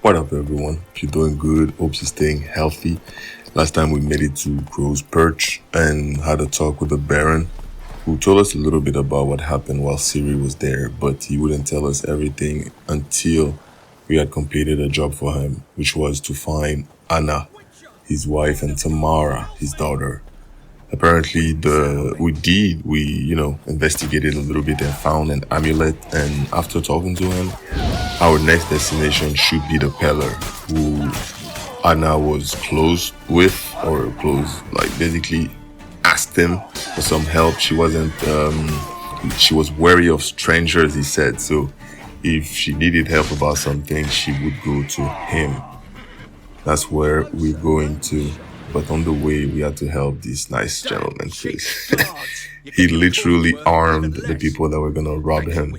What up, everyone? Hope you're doing good. Hope you're staying healthy. Last time we made it to Crow's Perch and had a talk with the Baron, who told us a little bit about what happened while Siri was there, but he wouldn't tell us everything until we had completed a job for him, which was to find Anna, his wife, and Tamara, his daughter. Apparently, we investigated a little bit and found an amulet. And after talking to him, our next destination should be the Peller, who Anna was close with, or close, like basically asked him for some help. She was wary of strangers, he said. So if she needed help about something, she would go to him. That's where we're going to. But on the way, we had to help this nice gentleman, please. He literally armed the people that were gonna rob him,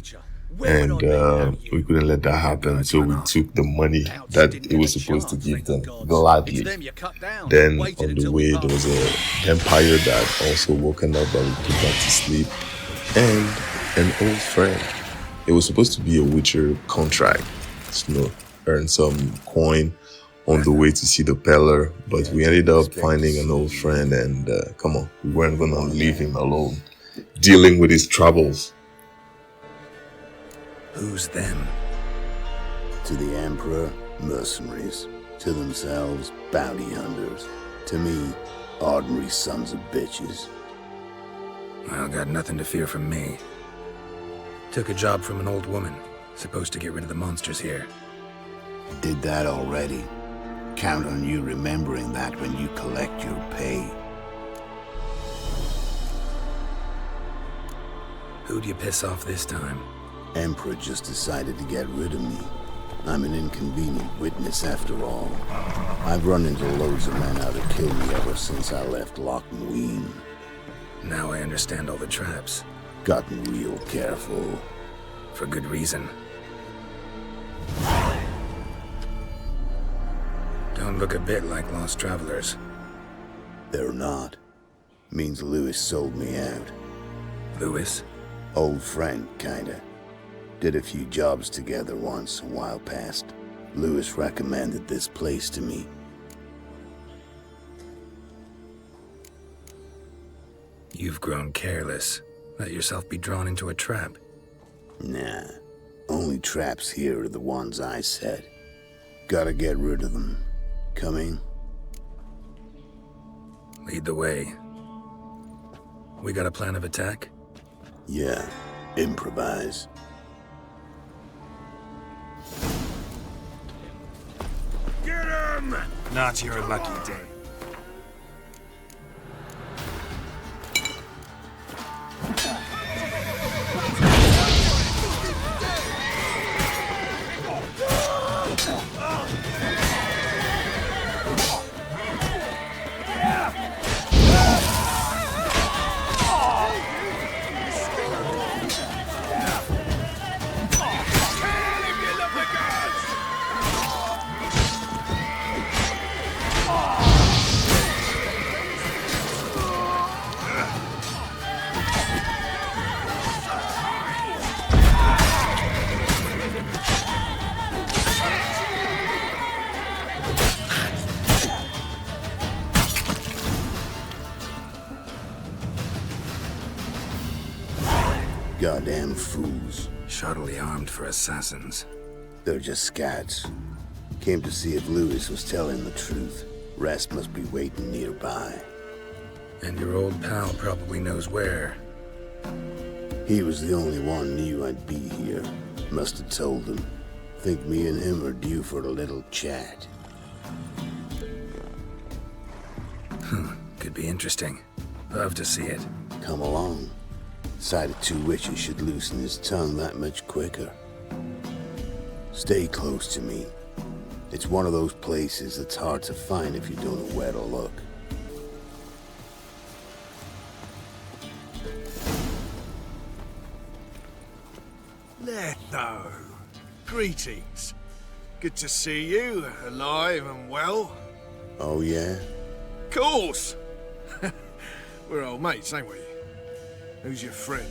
and we couldn't let that happen. So we took the money that it was supposed to give them gladly. Then on the way, there was a vampire that also woken up that we put back to sleep, and an old friend. It was supposed to be a Witcher contract, earn some coin on the way to see the Peller, but we ended up finding an old friend, and come on, we weren't gonna leave him alone, dealing with his troubles. Who's them? To the Emperor, mercenaries. To themselves, bounty hunters. To me, ordinary sons of bitches. Well, got nothing to fear from me. Took a job from an old woman. Supposed to get rid of the monsters here. Did that already. Count on you remembering that when you collect your pay. Who'd you piss off this time? Emperor just decided to get rid of me. I'm an inconvenient witness after all. I've run into loads of men out to kill me ever since I left Loch Muin. Now I understand all the traps. Gotten real careful. For good reason. Don't look a bit like lost travelers. They're not. Means Lewis sold me out. Lewis? Old friend, kinda. Did a few jobs together once, a while past. Lewis recommended this place to me. You've grown careless. Let yourself be drawn into a trap. Nah. Only traps here are the ones I set. Gotta get rid of them. Coming? Lead the way. We got a plan of attack? Yeah. Improvise. Get him! Not your lucky day. Goddamn fools. Shoddily armed for assassins. They're just scats. Came to see if Lewis was telling the truth. Rest must be waiting nearby. And your old pal probably knows where. He was the only one knew I'd be here. Must have told him. Think me and him are due for a little chat. Could be interesting. Love to see it. Come along. Sight of two witches should loosen his tongue that much quicker. Stay close to me. It's one of those places that's hard to find if you don't know where to look. Letho, greetings. Good to see you, alive and well. Oh yeah? Course! We're old mates, ain't we? Who's your friend?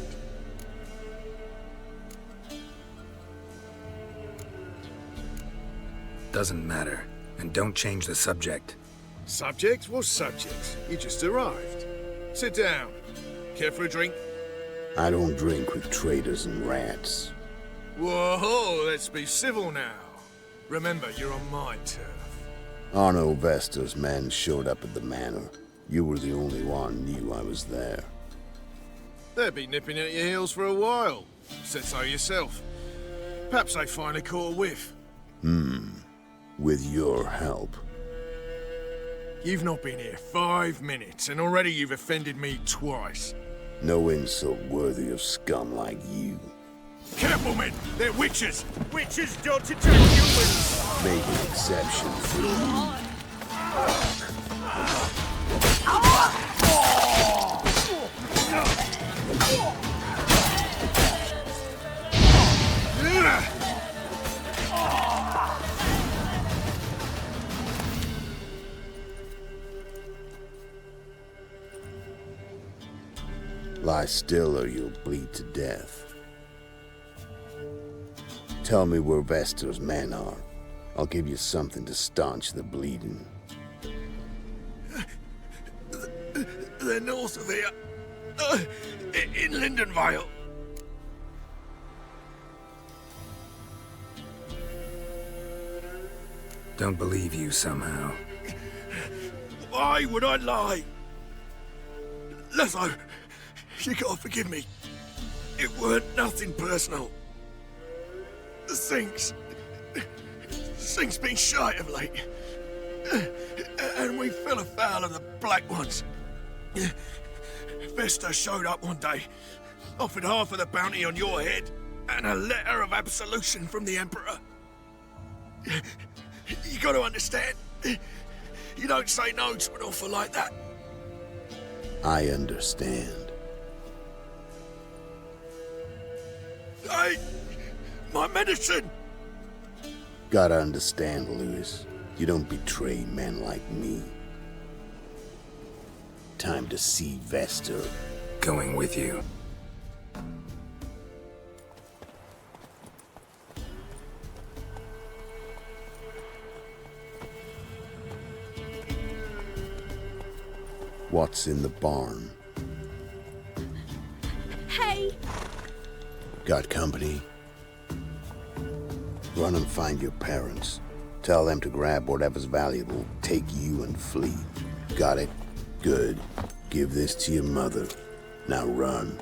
Doesn't matter. And don't change the subject. Subjects? What subjects? You just arrived. Sit down. Care for a drink? I don't drink with traitors and rats. Whoa, let's be civil now. Remember, you're on my turf. Arno Vestor's men showed up at the manor. You were the only one knew I was there. They'll be nipping at your heels for a while. Said so yourself. Perhaps they finally caught a whiff. With your help. You've not been here 5 minutes, and already you've offended me twice. No insult worthy of scum like you. Careful, men! They're witches! Witches don't attack humans! Make an exception for you. Lie still or you'll bleed to death. Tell me where Vestor's men are. I'll give you something to staunch the bleeding. They're north of here. In Lindenvale. Don't believe you somehow. Why would I lie? Letho, you gotta forgive me. It weren't nothing personal. The Thing's been shy of late. And we fell afoul of the Black Ones. Vesta showed up one day, offered half of the bounty on your head, and a letter of absolution from the Emperor. You gotta understand, you don't say no to an offer like that. I understand. Hey, my medicine! Gotta understand, Lewis. You don't betray men like me. Time to see Vestor. Going with you. What's in the barn? Hey! Got company? Run and find your parents. Tell them to grab whatever's valuable, take you and flee. Got it? Good. Give this to your mother. Now run.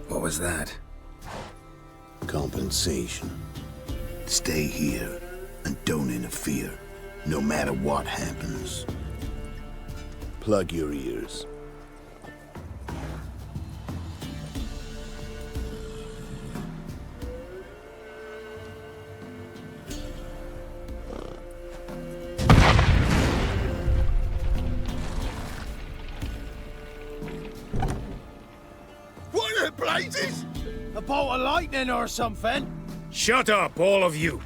What was that? Compensation. Stay here and don't interfere, no matter what happens. Plug your ears. What the blazes? A bolt of lightning or something? Shut up, all of you!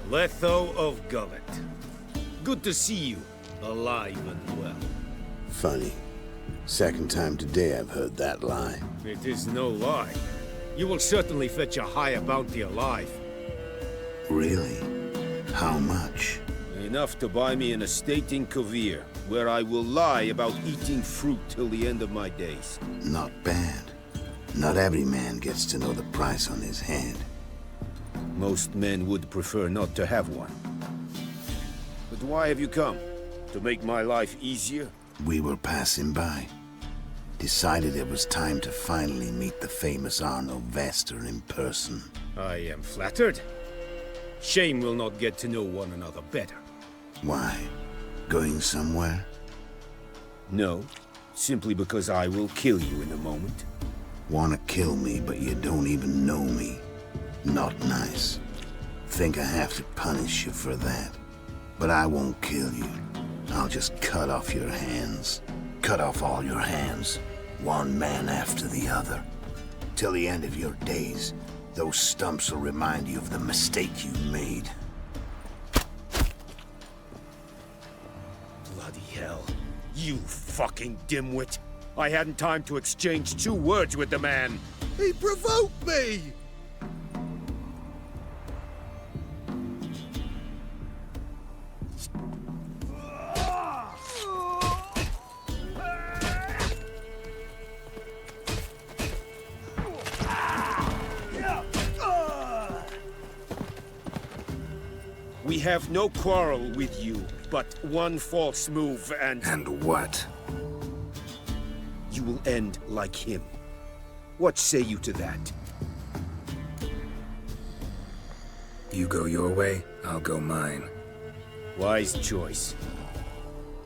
Letho of Gullet. Good to see you, alive and well. Funny. Second time today I've heard that lie. It is no lie. You will certainly fetch a higher bounty alive. Really? How much? Enough to buy me an estate in Kovir, where I will lie about eating fruit till the end of my days. Not bad. Not every man gets to know the price on his head. Most men would prefer not to have one. But why have you come? To make my life easier? We were passing by. Decided it was time to finally meet the famous Arno Vestor in person. I am flattered. Shame we'll not get to know one another better. Why? Going somewhere? No, simply because I will kill you in a moment. Wanna kill me, but you don't even know me. Not nice. Think I have to punish you for that. But I won't kill you. I'll just cut off your hands. Cut off all your hands. One man after the other. Till the end of your days, those stumps will remind you of the mistake you made. Bloody hell. You fucking dimwit. I hadn't time to exchange 2 words with the man. He provoked me! We have no quarrel with you, but one false move and... And what? You will end like him. What say you to that? You go your way, I'll go mine. Wise choice.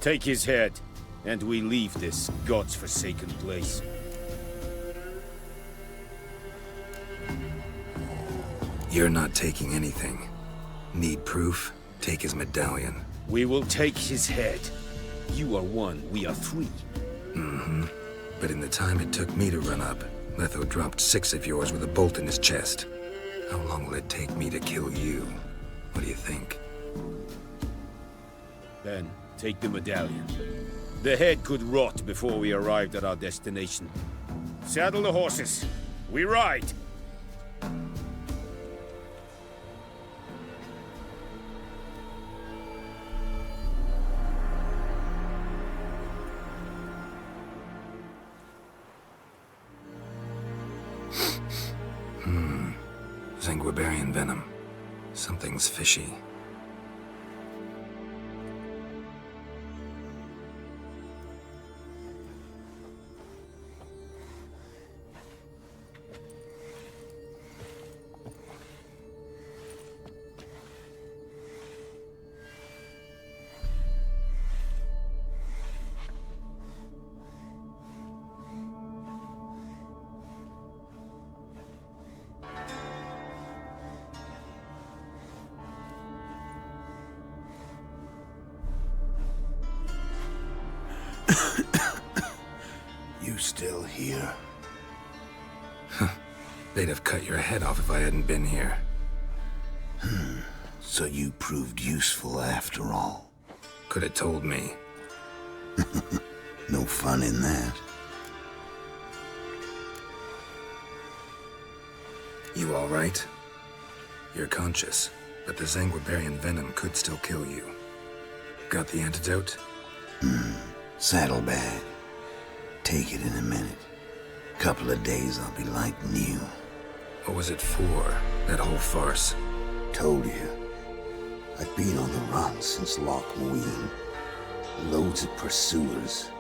Take his head, and we leave this God's forsaken place. You're not taking anything. Need proof? Take his medallion. We will take his head. You are 1, we are 3. Mm-hmm. But in the time it took me to run up, Letho dropped 6 of yours with a bolt in his chest. How long will it take me to kill you? What do you think? Then, take the medallion. The head could rot before we arrived at our destination. Saddle the horses. We ride! Zanguibarian venom. Something's fishy. You still here? They'd have cut your head off if I hadn't been here. So you proved useful after all. Could have told me. No fun in that. You all right? You're conscious, but the Zanguibarian venom could still kill you. Got the antidote? Saddlebag. Take it in a minute. Couple of days I'll be like new. What was it for, that whole farce? Told you. I've been on the run since Loch Muin. Loads of pursuers.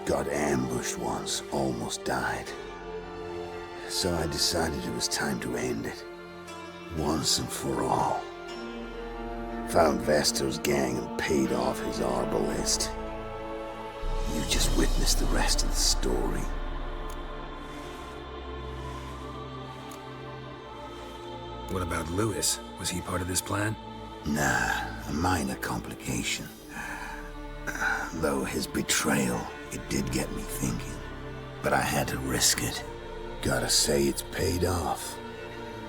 Got ambushed once, almost died. So I decided it was time to end it. Once and for all. Found Vestor's gang and paid off his arbalist. You just witnessed the rest of the story. What about Lewis? Was he part of this plan? Nah, a minor complication. Though his betrayal, it did get me thinking. But I had to risk it. Gotta say it's paid off.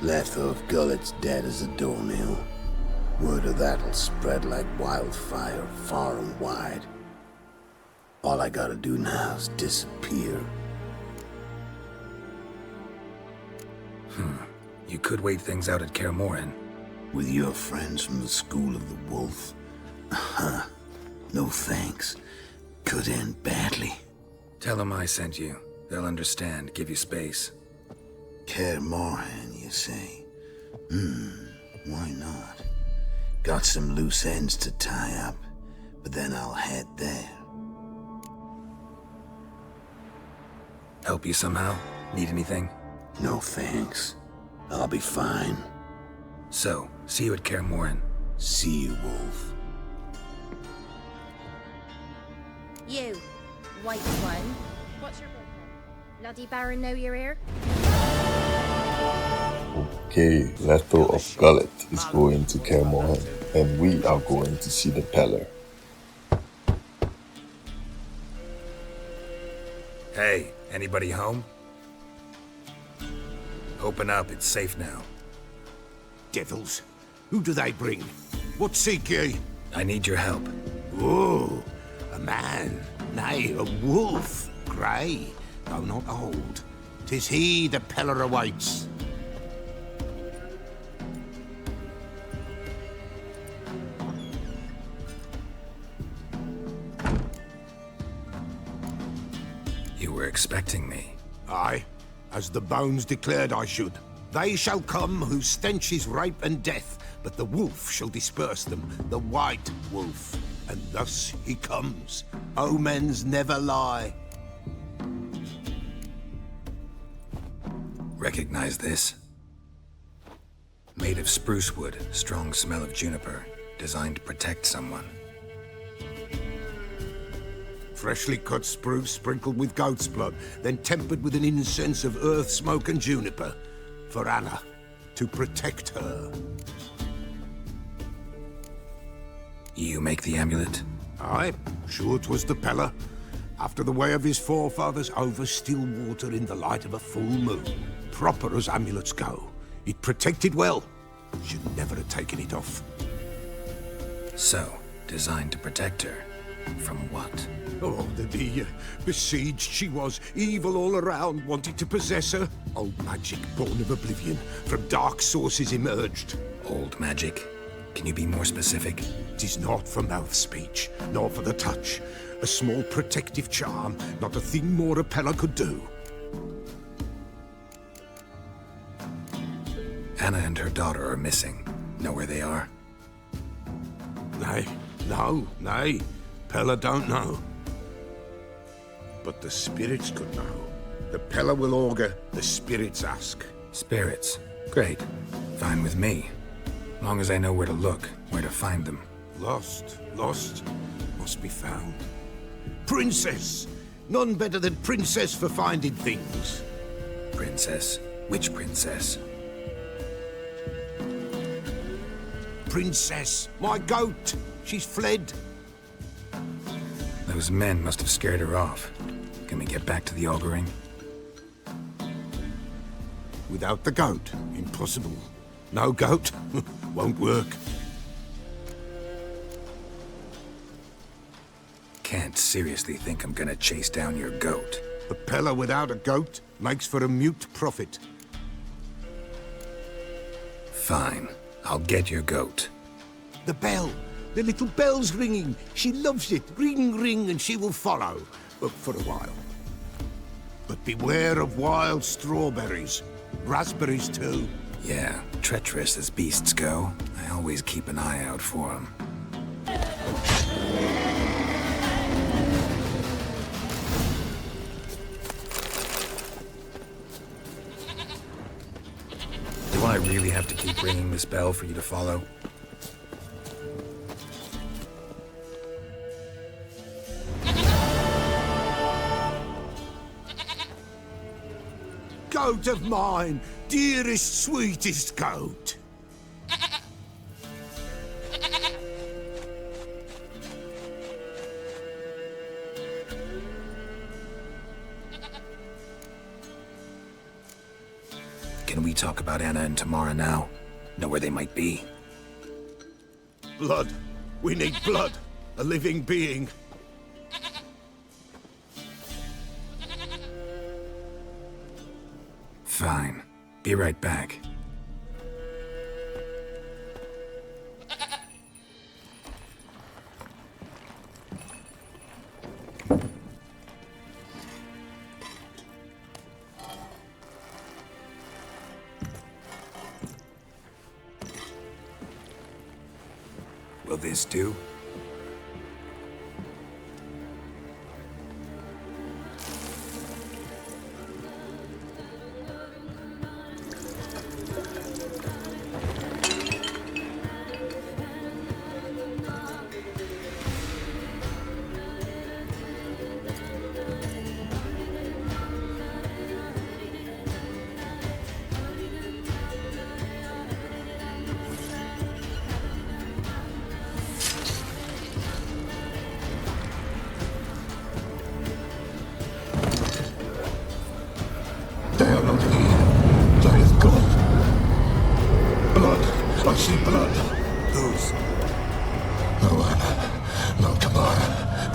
Letho of Gullet's dead as a doornail. Word of that'll spread like wildfire far and wide. All I gotta do now is disappear. You could wait things out at Kaer Morhen. With your friends from the School of the Wolf? No thanks. Could end badly. Tell them I sent you. They'll understand, give you space. Kaer Morhen, you say? Why not? Got some loose ends to tie up, but then I'll head there. Help you somehow? Need anything? No thanks. I'll be fine. So, see you at Kaer Morhen. See you, Wolf. You, white one. What's your business? Bloody Baron know you're here? Okay, Letho of Gullet is going to Kaer Morhen, and we are going to see the Peller. Hey, anybody home? Open up, it's safe now. Devils. Who do they bring? What seek ye? I need your help. Oh, A man, nay, a wolf, grey, though not old. 'Tis he the Peller awaits. You were expecting me. Aye, as the bones declared I should. They shall come whose stench is rape and death, but the wolf shall disperse them, the white wolf. And thus he comes. Omens never lie. Recognize this? Made of spruce wood, strong smell of juniper, designed to protect someone. Freshly cut spruce sprinkled with goat's blood, then tempered with an incense of earth, smoke and juniper. For Anna, to protect her. You make the amulet? Aye, sure 'twas the Peller. After the way of his forefathers, over still water in the light of a full moon. Proper as amulets go. It protected well. Should never have taken it off. So, designed to protect her. From what? Oh, the besieged she was. Evil all around, wanted to possess her. Old magic born of oblivion. From dark sources emerged. Old magic? Can you be more specific? 'Tis not for mouth speech, nor for the touch. A small protective charm, not a thing more a Peller could do. Anna and her daughter are missing. Know where they are? Nay, nay. Peller don't know. But the spirits could know. The Peller will augur, the spirits ask. Spirits? Great. Fine with me. Long as I know where to look, where to find them. Lost, must be found. Princess! None better than Princess for finding things. Princess? Which princess? Princess, my goat! She's fled. Those men must have scared her off. Can we get back to the auguring? Without the goat, impossible. No goat, won't work. Can't seriously think I'm gonna chase down your goat. A Peller without a goat makes for a mute prophet. Fine. I'll get your goat. The bell! The little bell's ringing. She loves it. Ring, ring, and she will follow. But for a while. But beware of wild strawberries. Raspberries, too. Yeah, treacherous as beasts go. I always keep an eye out for them. Do I really have to keep ringing this bell for you to follow? Goat of mine! Dearest, sweetest goat! Can we talk about Anna and Tamara now? Know where they might be? Blood. We need blood. A living being. Fine. Be right back. Will this do?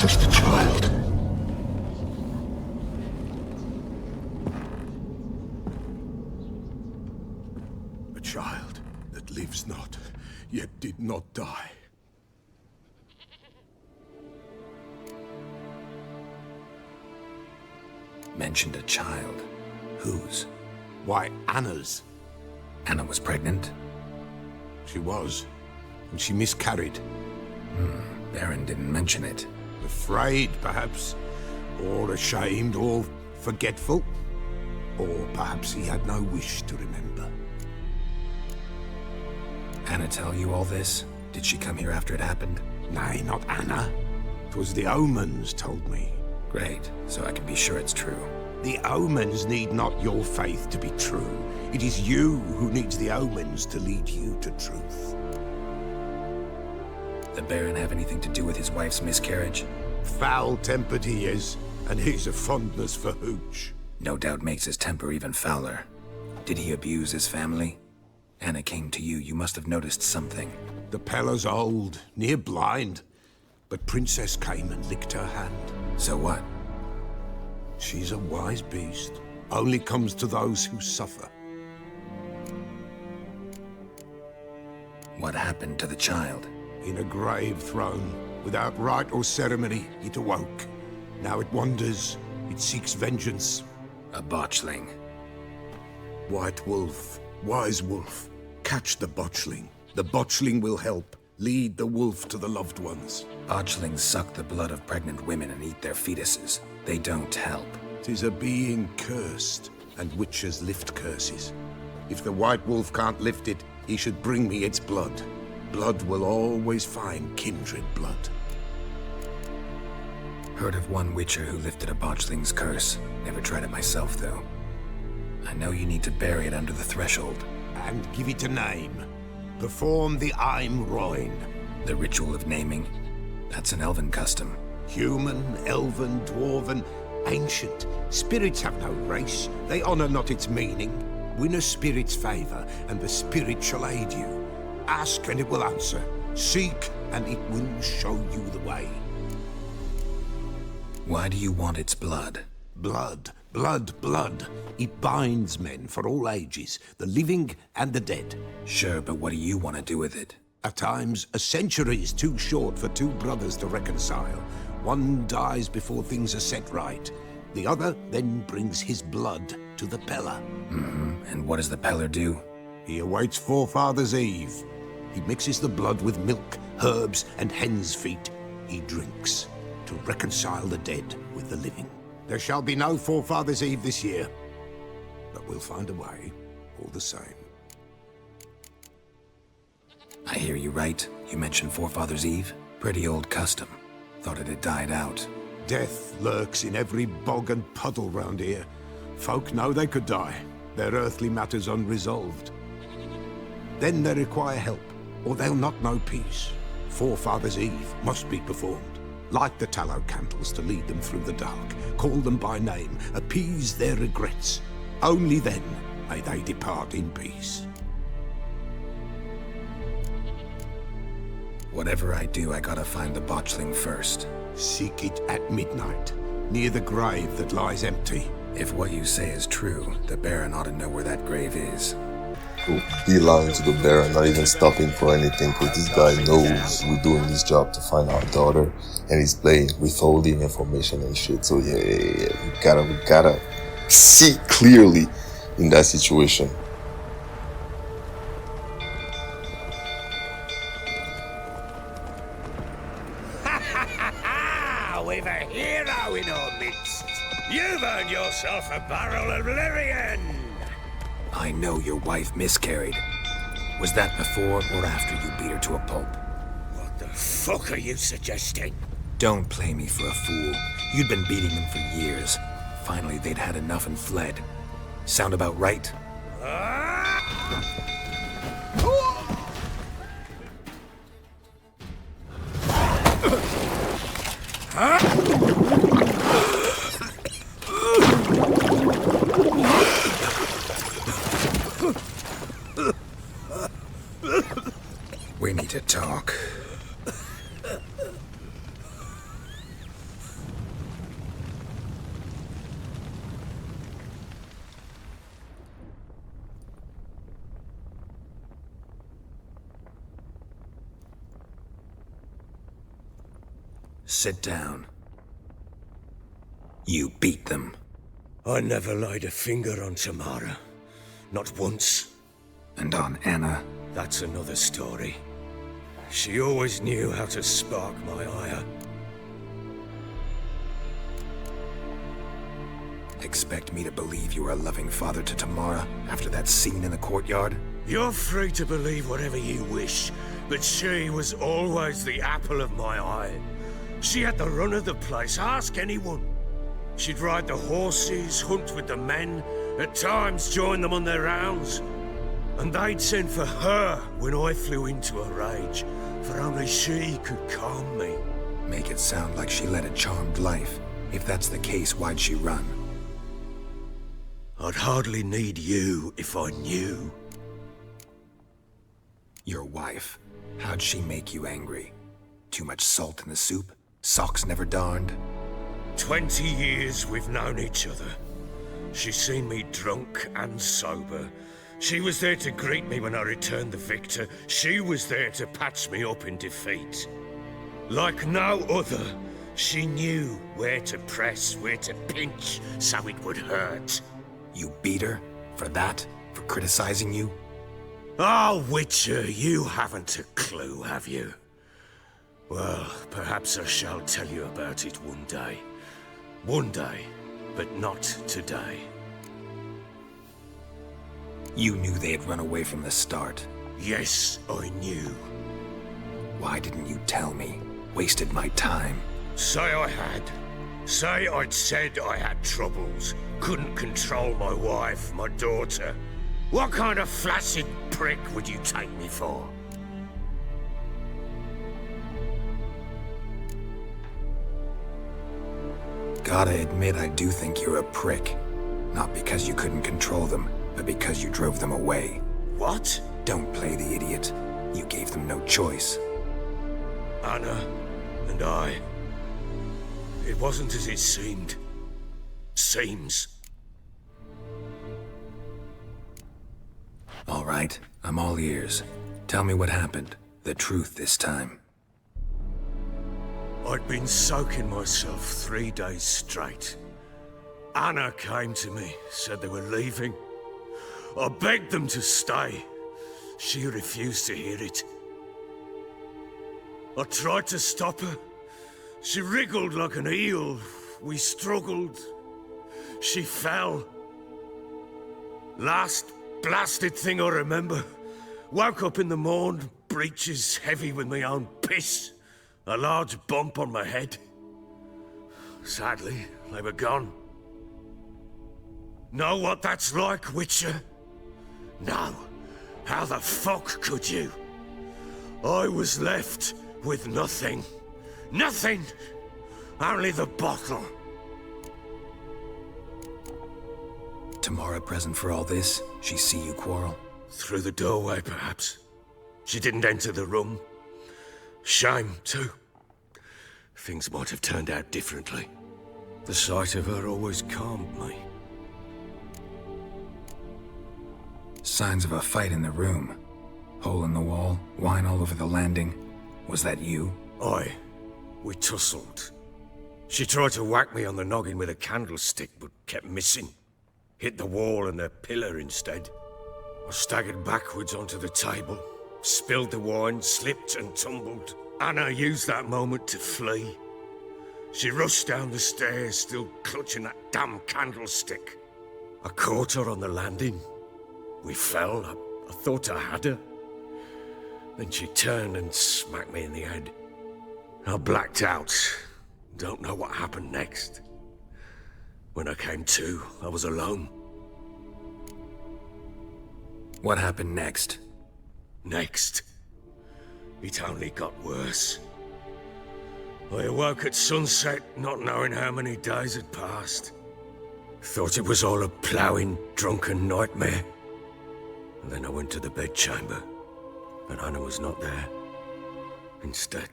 just a child. A child that lives not, yet did not die. Mentioned a child. Whose? Why, Anna's. Anna was pregnant? She was, and she miscarried. Baron didn't mention it. Afraid, perhaps, or ashamed, or forgetful. Or perhaps he had no wish to remember. Anna tell you all this? Did she come here after it happened? Nay, not Anna. 'Twas the omens told me. Great, so I can be sure it's true. The omens need not your faith to be true. It is you who needs the omens to lead you to truth. The Baron have anything to do with his wife's miscarriage? Foul-tempered he is, and he's a fondness for hooch. No doubt makes his temper even fouler. Did he abuse his family? Anna came to you, you must have noticed something. The Peller's old, near blind, but Princess came and licked her hand. So what? She's a wise beast. Only comes to those who suffer. What happened to the child? In a grave thrown, without rite or ceremony, it awoke. Now it wanders, it seeks vengeance. A botchling. White Wolf, wise wolf, catch the botchling. The botchling will help, lead the wolf to the loved ones. Botchlings suck the blood of pregnant women and eat their fetuses. They don't help. 'Tis a being cursed, and witches lift curses. If the White Wolf can't lift it, he should bring me its blood. Blood will always find kindred blood. Heard of one witcher who lifted a botchling's curse. Never tried it myself, though. I know you need to bury it under the threshold. And give it a name. Perform the Aim Roin. The ritual of naming? That's an elven custom. Human, elven, dwarven, ancient. Spirits have no race. They honor not its meaning. Win a spirit's favor, and the spirit shall aid you. Ask, and it will answer. Seek, and it will show you the way. Why do you want its blood? Blood, blood, blood. It binds men for all ages, the living and the dead. Sure, but what do you want to do with it? At times, a century is too short for two brothers to reconcile. One dies before things are set right. The other then brings his blood to the Peller. And what does the Peller do? He awaits Forefather's Eve. He mixes the blood with milk, herbs, and hen's feet. He drinks to reconcile the dead with the living. There shall be no Forefather's Eve this year, but we'll find a way, all the same. I hear you right. You mentioned Forefather's Eve? Pretty old custom. Thought it had died out. Death lurks in every bog and puddle round here. Folk know they could die, their earthly matters unresolved. Then they require help, or they'll not know peace. Forefather's Eve must be performed. Light the tallow candles to lead them through the dark. Call them by name, appease their regrets. Only then may they depart in peace. Whatever I do, I gotta find the botchling first. Seek it at midnight, near the grave that lies empty. If what you say is true, the Baron ought to know where that grave is. Cool. Beeline to the Baron, not even stopping for anything, because this guy knows we're doing this job to find our daughter, and he's playing withholding information and shit. So yeah. We gotta see clearly in that situation. We've a hero in our midst. You've earned yourself a barrel of Lyrian. I know your wife miscarried. Was that before or after you beat her to a pulp? What the fuck are you suggesting? Don't play me for a fool. You'd been beating them for years. Finally, they'd had enough and fled. Sound about right? We need to talk. Sit down. You beat them. I never laid a finger on Tamara. Not once. And on Anna? That's another story. She always knew how to spark my ire. Expect me to believe you were a loving father to Tamara after that scene in the courtyard? You're free to believe whatever you wish, but she was always the apple of my eye. She had the run of the place, ask anyone. She'd ride the horses, hunt with the men, at times join them on their rounds. And they'd send for her when I flew into a rage, for only she could calm me. Make it sound like she led a charmed life. If that's the case, why'd she run? I'd hardly need you if I knew. Your wife. How'd she make you angry? Too much salt in the soup? Socks never darned? 20 years we've known each other. She's seen me drunk and sober. She was there to greet me when I returned the victor. She was there to patch me up in defeat. Like no other, she knew where to press, where to pinch, so it would hurt. You beat her? For that? For criticizing you? Oh, Witcher, you haven't a clue, have you? Well, perhaps I shall tell you about it one day. One day, but not today. You knew they had run away from the start. Yes, I knew. Why didn't you tell me? Wasted my time. Say I had. Say I'd said I had troubles. Couldn't control my wife, my daughter. What kind of flaccid prick would you take me for? Gotta admit, I do think you're a prick. Not because you couldn't control them, but because you drove them away. What? Don't play the idiot. You gave them no choice. Anna and I... It wasn't as it seemed. Seems. All right, I'm all ears. Tell me what happened. The truth this time. I'd been soaking myself 3 days straight. Anna came to me, said they were leaving. I begged them to stay. She refused to hear it. I tried to stop her. She wriggled like an eel. We struggled. She fell. Last blasted thing I remember. Woke up in the morn, breeches heavy with my own piss. A large bump on my head. Sadly, they were gone. Know what that's like, Witcher? No. How the fuck could you? I was left with nothing. Nothing! Only the bottle. Tamara present for all this? She see you quarrel? Through the doorway, perhaps. She didn't enter the room. Shame, too. Things might have turned out differently. The sight of her always calmed me. Signs of a fight in the room. Hole in the wall, wine all over the landing. Was that you? Aye. We tussled. She tried to whack me on the noggin with a candlestick, but kept missing. Hit the wall and the pillar instead. I staggered backwards onto the table, spilled the wine, slipped and tumbled. Anna used that moment to flee. She rushed down the stairs, still clutching that damn candlestick. I caught her on the landing. We fell. I thought I had her. Then she turned and smacked me in the head. I blacked out. Don't know what happened next. When I came to, I was alone. What happened next? Next? It only got worse. I awoke at sunset, not knowing how many days had passed. Thought it was all a ploughing, drunken nightmare. And then I went to the bedchamber, but Anna was not there. Instead,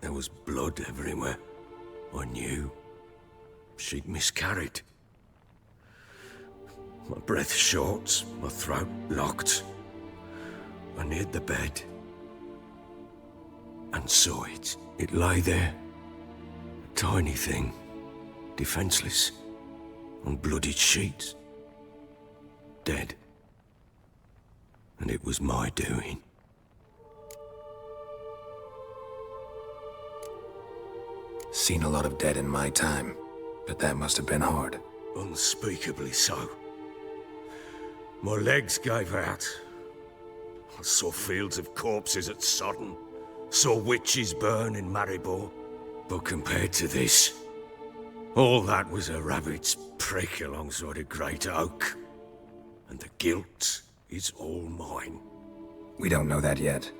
there was blood everywhere. I knew. She'd miscarried. My breath short, my throat locked. I neared the bed and saw it. It lay there, tiny thing, defenseless, on bloodied sheets. Dead. And it was my doing. Seen a lot of dead in my time, but that must have been hard. Unspeakably so. My legs gave out. I saw fields of corpses at Sodden. Saw witches burn in Maribor. But compared to this, all that was a rabbit's prick alongside a great oak. And the guilt is all mine. We don't know that yet.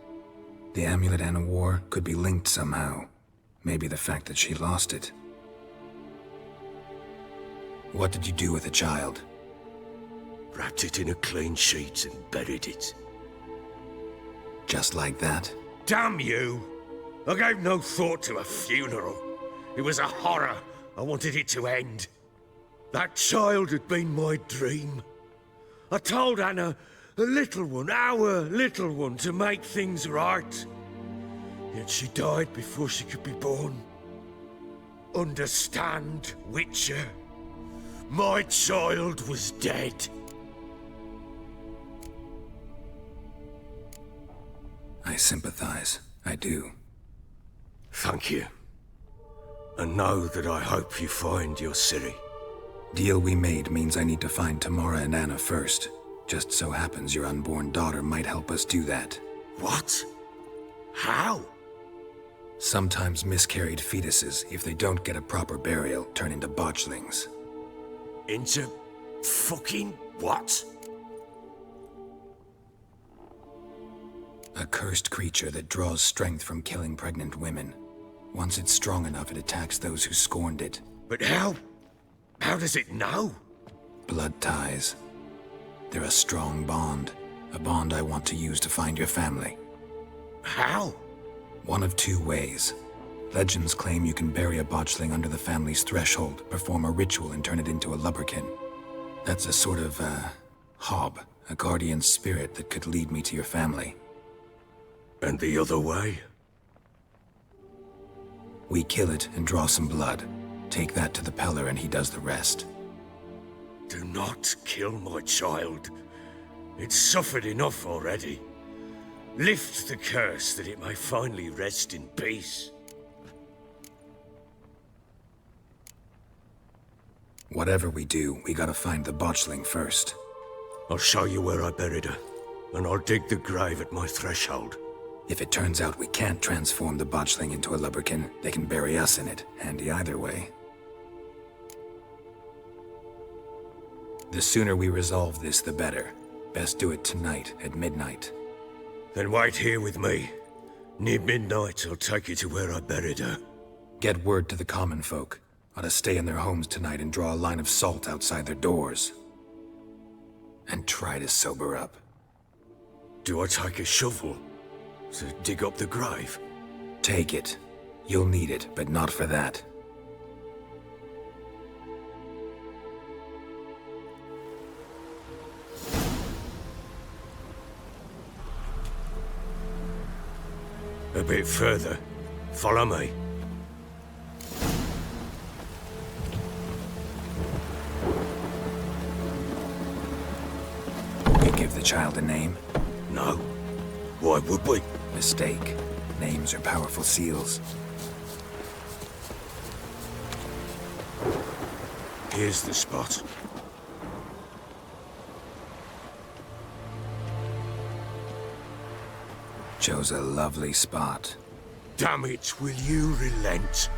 The amulet Anna wore could be linked somehow. Maybe the fact that she lost it. What did you do with the child? Wrapped it in a clean sheet and buried it. Just like that? Damn you! I gave no thought to a funeral. It was a horror. I wanted it to end. That child had been my dream. I told Anna, the little one, our little one, to make things right. Yet she died before she could be born. Understand, Witcher? My child was dead. I sympathize. I do. Thank you. And know that I hope you find your Ciri. Deal we made means I need to find Tamara and Anna first. Just so happens your unborn daughter might help us do that. What? How? Sometimes miscarried fetuses, if they don't get a proper burial, turn into botchlings. Into fucking what? A cursed creature that draws strength from killing pregnant women. Once it's strong enough, it attacks those who scorned it. But how? How does it know? Blood ties. They're a strong bond. A bond I want to use to find your family. How? One of two ways. Legends claim you can bury a botchling under the family's threshold, perform a ritual, and turn it into a lubberkin. That's a sort of, hob, a guardian spirit that could lead me to your family. And the other way? We kill it and draw some blood. Take that to the Peller and he does the rest. Do not kill my child. It's suffered enough already. Lift the curse that it may finally rest in peace. Whatever we do, we gotta find the botchling first. I'll show you where I buried her, and I'll dig the grave at my threshold. If it turns out we can't transform the botchling into a lubberkin, they can bury us in it. Handy either way. The sooner we resolve this, the better. Best do it tonight, at midnight. Then wait here with me. Near midnight, I'll take you to where I buried her. Get word to the common folk. Ought to stay in their homes tonight and draw a line of salt outside their doors. And try to sober up. Do I take a shovel to dig up the grave? Take it. You'll need it, but not for that. A bit further. Follow me. You give the child a name? No. Why would we? Mistake. Names are powerful seals. Here's the spot. Chose a lovely spot. Damn it, will you relent?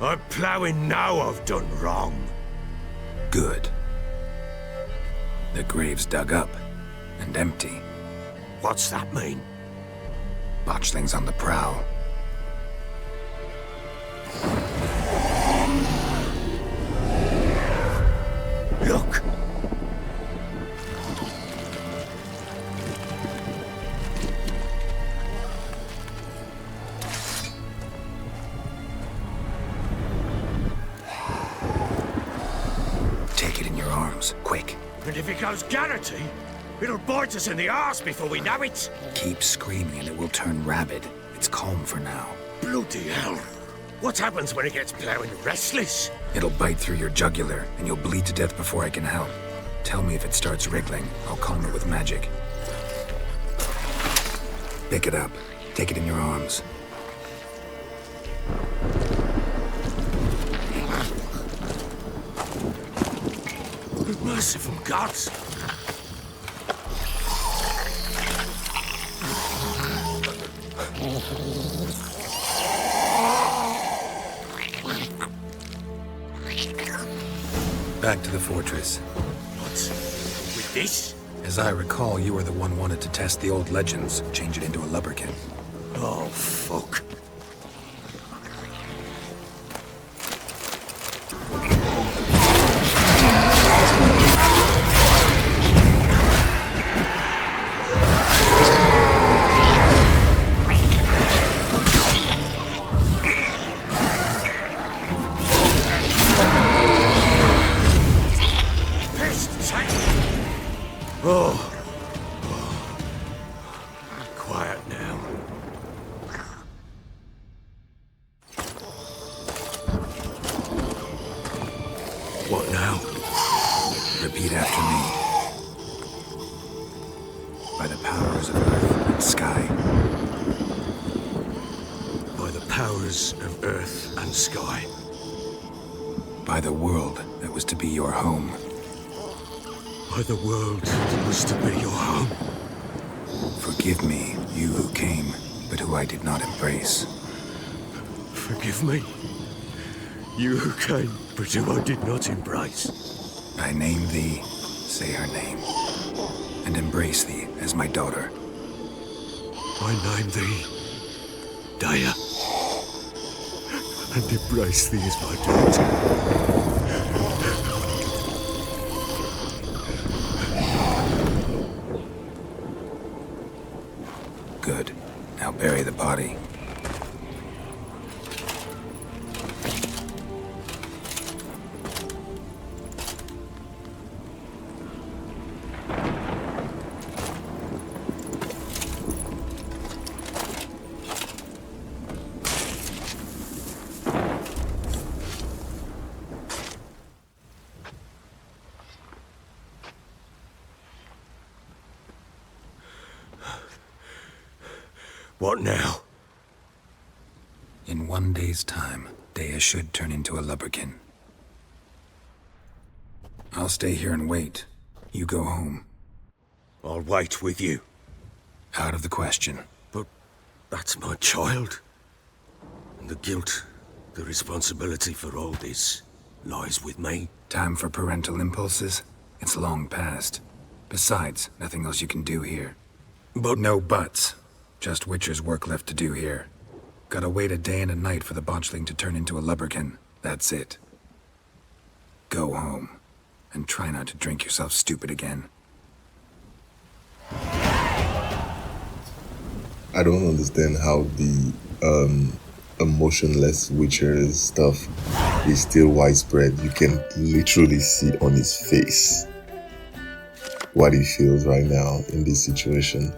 I'm ploughing now I've done wrong. Good. The grave's dug up and empty. What's that mean? Botchling's on the prowl. Look! Take it in your arms, quick. And if it goes Garrity, it'll bite us in the arse before we know it. Keep screaming and it will turn rabid. It's calm for now. Bloody hell! What happens when it gets plowing restless? It'll bite through your jugular, and you'll bleed to death before I can help. Tell me if it starts wriggling. I'll calm it with magic. Pick it up. Take it in your arms. Merciful gods! Back to the fortress. What? With this? As I recall, you were the one wanted to test the old legends, change it into a lubberkin. Oh, fuck. Quiet now. What now? Repeat after me. By the powers of earth and sky. By the powers of earth and sky. By the world that was to be your home. By the world that was to be your home. Forgive me, you who came, but who I did not embrace. Forgive me. You who came, but who I did not embrace. I name thee, say her name, and embrace thee as my daughter. I name thee, Daya, and embrace thee as my daughter. Good. Now bury the body. What now? In 1 day's time, Daya should turn into a lubberkin. I'll stay here and wait. You go home. I'll wait with you. Out of the question. But that's my child. And the guilt, the responsibility for all this lies with me. Time for parental impulses? It's long past. Besides, nothing else you can do here. But no buts. Just Witcher's work left to do here. Gotta wait a day and a night for the botchling to turn into a lubberkin. That's it. Go home. And try not to drink yourself stupid again. I don't understand how the emotionless Witcher stuff is still widespread. You can literally see on his face what he feels right now in this situation.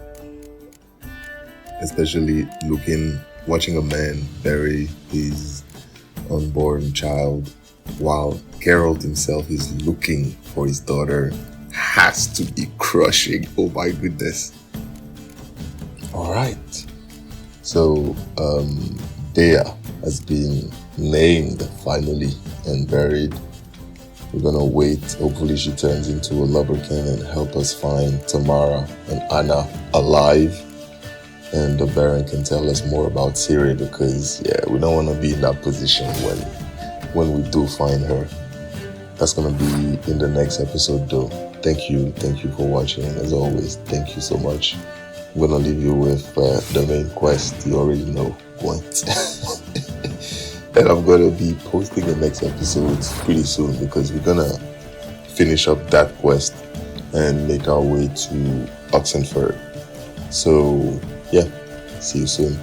Especially watching a man bury his unborn child while Geralt himself is looking for his daughter has to be crushing. Oh my goodness. Alright. So, Daya has been named finally and buried. We're gonna wait. Hopefully she turns into a lubberkin and help us find Tamara and Anna alive. And the Baron can tell us more about Ciri because, yeah, we don't want to be in that position when we do find her. That's going to be in the next episode though. Thank you for watching. As always, thank you so much. I'm going to leave you with the main quest. You already know what. And I'm going to be posting the next episodes pretty soon because we're going to finish up that quest and make our way to Oxenford. So, yeah, see you soon.